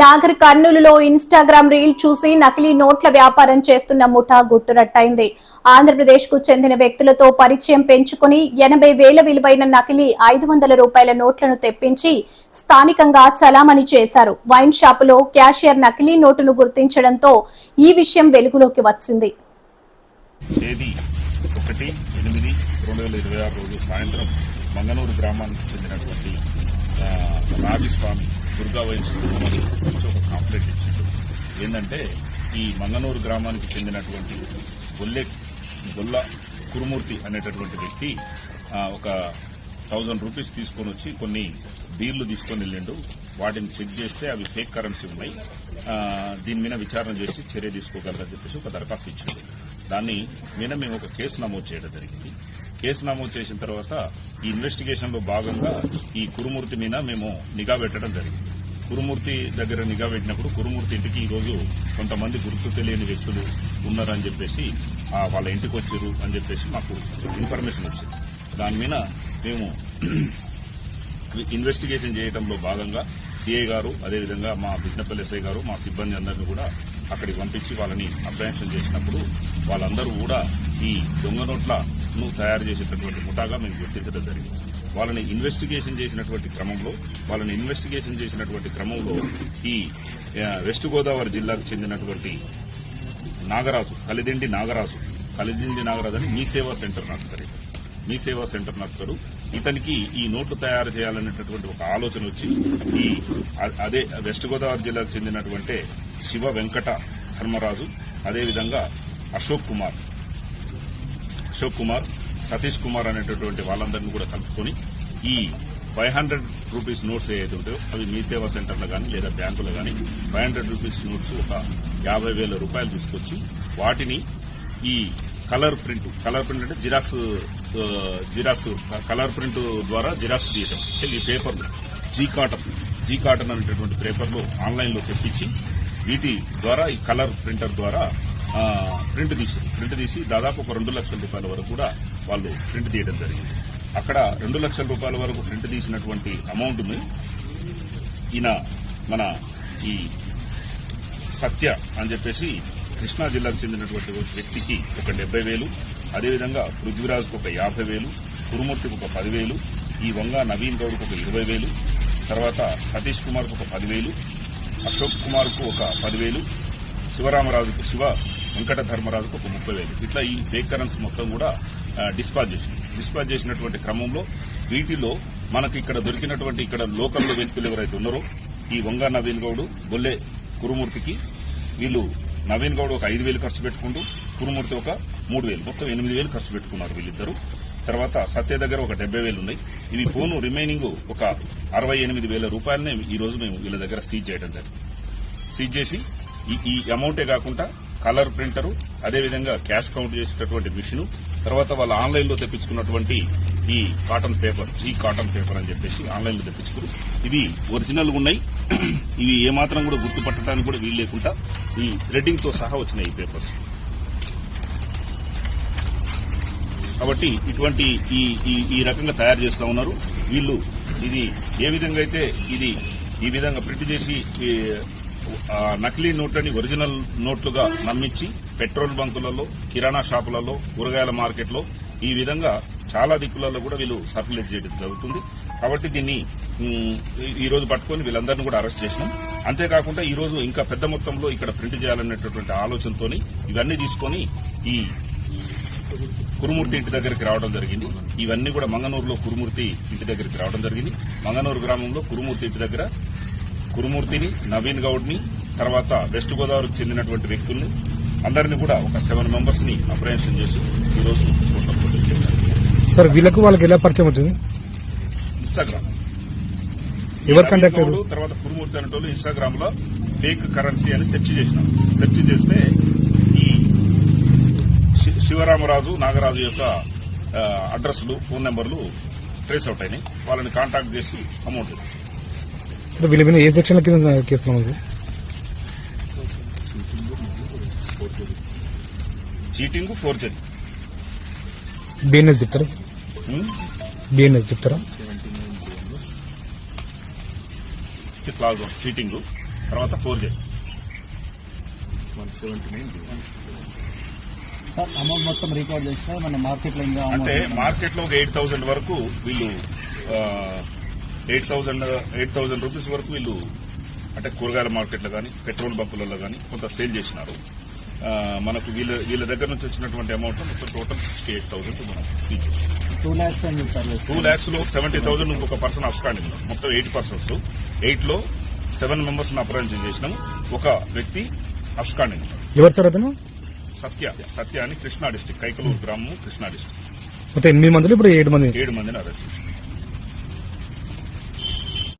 నాగర్ కర్నూలులో Instagram reel చూసి నకిలీ నోట్ల వ్యాపారం చేస్తున్న ముఠా గుట్టురట్టయింది. ఆంధ్రప్రదేశ్ కు చెందిన వ్యక్తులతో పరిచయం పెంచుకుని 80,000 విలువైన నకిలీ 500 రూపాయల నోట్లను తెప్పించి స్థానికంగా చలామణి చేశారు. వైన్ షాపులో క్యాషియర్ నకిలీ నోటును గుర్తించడంతో ఈ విషయం వెలుగులోకి వచ్చింది. తేదీ 1/8/2026 రోజు సాయంత్రం మంగనూరు గ్రామానికి చెందినటువంటి రాజస్వామి దుర్గా వైన్స్ నుంచి ఒక కంప్లైంట్ ఇచ్చింది. ఏంటంటే ఈ మంగనూరు గ్రామానికి చెందినటువంటి గొల్ల కురుమూర్తి అనేటటువంటి వ్యక్తి ఒక 1000 రూపీస్ తీసుకొని వచ్చి కొన్ని బీర్లు తీసుకొని వెళ్ళిండు. వాటిని చెక్ చేస్తే అవి ఫేక్ కరెన్సీ ఉన్నాయి, దీని మీద విచారణ చేసి చర్య తీసుకోగలరని చెప్పేసి ఒక దరఖాస్తు ఇచ్చింది. దాన్ని మీద మేము ఒక కేసు నమోదు చేయడం జరిగింది. కేసు నమోదు చేసిన తర్వాత ఈ ఇన్వెస్టిగేషన్ లో భాగంగా ఈ కురుమూర్తి మీద మేము నిఘా పెట్టడం జరిగింది. కురుమూర్తి దగ్గర నిఘా పెట్టినప్పుడు కురుమూర్తి ఇంటికి ఈ రోజు కొంతమంది గుర్తు తెలియని వ్యక్తులు ఉన్నారని చెప్పేసి వాళ్ళ ఇంటికి వచ్చారు అని చెప్పేసి మాకు ఇన్ఫర్మేషన్ వచ్చింది. దాని మీద మేము ఇన్వెస్టిగేషన్ చేయడంలో భాగంగా సిఐ గారు, అదేవిధంగా మా బిజినపల్లి ఎస్ఐ గారు, మా సిబ్బంది అందరినీ కూడా అక్కడికి పంపించి వాళ్ళని అప్రహెన్షన్ చేసినప్పుడు వాళ్ళందరూ కూడా ఈ దొంగ నోట్లను తయారు చేసేటటువంటి ముఠాగా మేము గుర్తించడం జరిగింది. వాళ్ళని ఇన్వెస్టిగేషన్ చేసినటువంటి క్రమంలో ఈ వెస్ట్ గోదావరి జిల్లాకు చెందినటువంటి నాగరాజు కలిదిండి నాగరాజు అని మీ సేవా సెంటర్ నడుపుతారు. ఇతనికి ఈ నోట్లు తయారు చేయాలనేటటువంటి ఒక ఆలోచన వచ్చి అదే వెస్ట్ గోదావరి జిల్లాకు చెందినటువంటి శివ వెంకట ధర్మరాజు, అదేవిధంగా అశోక్ కుమార్, సతీష్ కుమార్ అనేటటువంటి వాళ్ళందరినీ కూడా కలుపుకొని ఈ 500 రూపీస్ నోట్స్ ఏదైతే ఉంటాయో అవి మీ సేవా సెంటర్లో కానీ లేదా బ్యాంకులో కానీ 500 రూపీస్ నోట్స్ ఒక 50,000 రూపాయలు తీసుకొచ్చి వాటిని ఈ కలర్ ప్రింట్ అంటే జిరాక్స్ కలర్ ప్రింట్ ద్వారా జిరాక్స్ తీయటం. ఈ పేపర్లు జీ కాటన్ అనేటటువంటి పేపర్లు ఆన్లైన్లో తెప్పించి వీటి ద్వారా ఈ కలర్ ప్రింటర్ ద్వారా ప్రింట్ తీసి దాదాపు ఒక 2 లక్షల రూపాయల వరకు కూడా వాళ్ళు ప్రింట్ తీయడం జరిగింది. అక్కడ 2 లక్షల రూపాయల వరకు ప్రింట్ తీసినటువంటి అమౌంట్ ని ఈయన మన ఈ సత్య అని చెప్పేసి కృష్ణా జిల్లాకు చెందినటువంటి వ్యక్తికి ఒక 70,000, అదేవిధంగా పృథ్వీరాజ్కు ఒక 50,000, కురుమూర్తికి ఒక 10,000, ఈ వంగ నవీన్ గౌడ్కు ఒక 20,000, తర్వాత సతీష్ కుమార్కు ఒక 10,000, అశోక్ కుమార్కు ఒక 10,000, శివ వెంకట ధర్మరాజుకు ఒక 30,000 ఇట్లా ఈ ఫేక్ కరెన్సీ మొత్తం కూడా డిస్పాచ్ చేసినటువంటి క్రమంలో వీటిలో మనకి ఇక్కడ దొరికినటువంటి ఇక్కడ లోకల్లో వ్యక్తులు ఎవరైతే ఉన్నారో ఈ వంగ నవీన్ గౌడ్, గొల్లె కురుమూర్తికి వీళ్ళు నవీన్ గౌడ్ ఒక 5,000 ఖర్చు పెట్టుకుంటూ కురుమూర్తి ఒక 3,000 మొత్తం 8,000 ఖర్చు పెట్టుకున్నారు వీళ్ళిద్దరు. తర్వాత సత్య దగ్గర ఒక 70,000 ఉన్నాయి. ఇవి పోను రిమైనింగ్ ఒక 68,000 రూపాయలనే ఈ రోజు మేము వీళ్ళ దగ్గర సీజ్ చేయడం జరిగింది. సీజ్ చేసి ఈ అమౌంటే కాకుండా కలర్ ప్రింటరు, అదేవిధంగా క్యాష్ కౌంట్ చేసేటటువంటి మిషన్, తర్వాత వాళ్ళు ఆన్లైన్లో తెప్పించుకున్నటువంటి ఈ జీ కాటన్ పేపర్ అని చెప్పేసి ఆన్లైన్లో తెప్పించుకుని ఇవి ఒరిజినల్ ఉన్నాయి. ఇవి ఏమాత్రం కూడా గుర్తుపట్టడానికి కూడా వీలు లేకుండా ఈ థ్రెడ్డింగ్ తో సహా వచ్చినాయి ఈ పేపర్స్. కాబట్టి ఇటువంటి ఈ రకంగా తయారు చేస్తా ఉన్నారు వీళ్ళు. ఇది ఏ విధంగా అయితే ఈ విధంగా ప్రింట్ చేసి నకిలీ నోట్లని ఒరిజినల్ నోట్లుగా నమ్మించి పెట్రోల్ బంకులలో, కిరాణా షాపులలో, కూరగాయల మార్కెట్లో ఈ విధంగా చాలా దిక్కులలో కూడా వీళ్ళు సర్క్యులేట్ చేయడం జరుగుతుంది. కాబట్టి దీన్ని ఈ రోజు పట్టుకుని వీళ్ళందరినీ కూడా అరెస్ట్ చేసినాం. అంతేకాకుండా ఈ రోజు ఇంకా పెద్ద మొత్తంలో ఇక్కడ ప్రింట్ చేయాలనేటటువంటి ఆలోచనతో ఇవన్నీ తీసుకొని ఈ కురుమూర్తి ఇంటి దగ్గరికి రావడం జరిగింది. ఇవన్నీ కూడా మంగనూరులో కురుమూర్తి ఇంటి దగ్గరికి రావడం జరిగింది. మంగనూరు గ్రామంలో కురుమూర్తి ఇంటి దగ్గర కురుమూర్తిని, నవీన్ గౌడ్ ని, తర్వాత వెస్ట్ గోదావరికి చెందినటువంటి వ్యక్తుల్ని అందరినీ కూడా ఒక 7 మెంబర్స్ ని అప్రహెన్షన్ చేసి ఈ రోజు సార్ వీళ్ళకు వాళ్ళకి ఎలా పరిచయం అవుతుంది? ఇన్స్టాగ్రామ్ ఎవరు కంటాక్ట్ తర్వాత కురుమూర్తి అనేటోళ్ళు ఇన్స్టాగ్రామ్ లో ఫేక్ కరెన్సీ అని సెర్చ్ చేస్తే ఈ శివరామరాజు, నాగరాజు యొక్క అడ్రస్లు, ఫోన్ నెంబర్లు ట్రేస్ అవుట్ అయినాయి. వాళ్ళని కాంటాక్ట్ చేసి అమౌంట్ సార్ వీళ్ళ మీద ఏ సెక్షన్ కింద కేసు నమోదు? Cheating, forgery. బిఎన్ఎస్ చెప్తారా? క్లాజ్ చీటింగ్, తర్వాత 4J. సార్ అమౌంట్ మొత్తం రికార్డ్ చేసినా మన మార్కెట్లో ఇంకా అంటే మార్కెట్లో ఒక 8,000 వరకు వీళ్ళు 8,000 రూపీస్ వరకు వీళ్ళు అంటే కూరగాయల మార్కెట్లో కానీ పెట్రోల్ బంకులలో కానీ కొంత సేల్ చేసినారు. మనకు వీళ్ళ దగ్గర నుంచి వచ్చినటువంటి అమౌంట్ మొత్తం టోటల్ 68,000 మనం సీజ్ చేసాం. 2 lakhs అని చెప్పారు. 2 lakhs లో 70,000 ఇంకొక పర్సన్ అబ్స్కాండింగ్ లో మొత్తం 8 పర్సన్స్. 8 లో 7 మెంబర్స్ అప్రహెన్షన్ చేసినాము. ఒక వ్యక్తి అబ్స్కాండింగ్. ఎవరు సార్ అతను? సత్య అని కృష్ణా డిస్టిక్, కైకలూరు గ్రామము, కృష్ణా డిస్టిక్. మొత్తం 8 మందిలో ఇప్పుడు 7 మంది. 7 మందిని అరెస్ట్ చేశారు.